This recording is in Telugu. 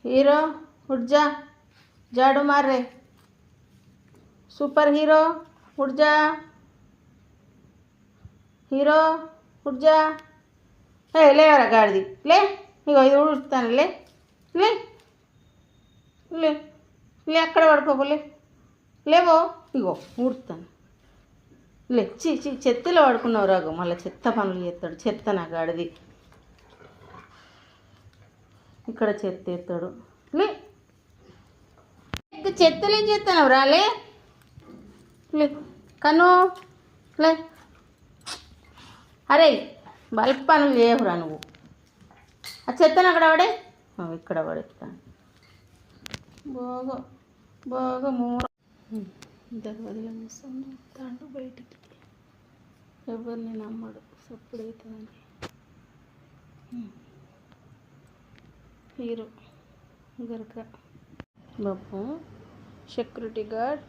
हीरो उठ जा, झाड़ू मार रे। सुपर हीरो उठ जा, హీరో ఉడ్జా. లేవరా గాడిది, లే. ఇగో ఇది ఉడుతాను, లే లే లే లే, అక్కడ పడుకోబోలే, లేవో. ఇగో ఉడుతాను, లే. చెత్తలో పడుకున్నావు రాగు, మళ్ళీ చెత్త పనులు చేస్తాడు. చెత్త నా గాడిది, ఇక్కడ చెత్త ఎత్తాడు. లే, చెత్తలు ఏం చేస్తాను రాలే, లే కను, లే. అరే బల్బ్ పనులు చేయవురా నువ్వు. ఆ చెత్తను అక్కడ పడే, ఇక్కడ పడేస్తాను. బాగా బాగా మూర దర్వాజలో తాండు బయటికి. ఎవరిని నమ్మడు, సప్పుడవుతుందని. హీరో గరక బాబు సెక్యూరిటీ గార్డ్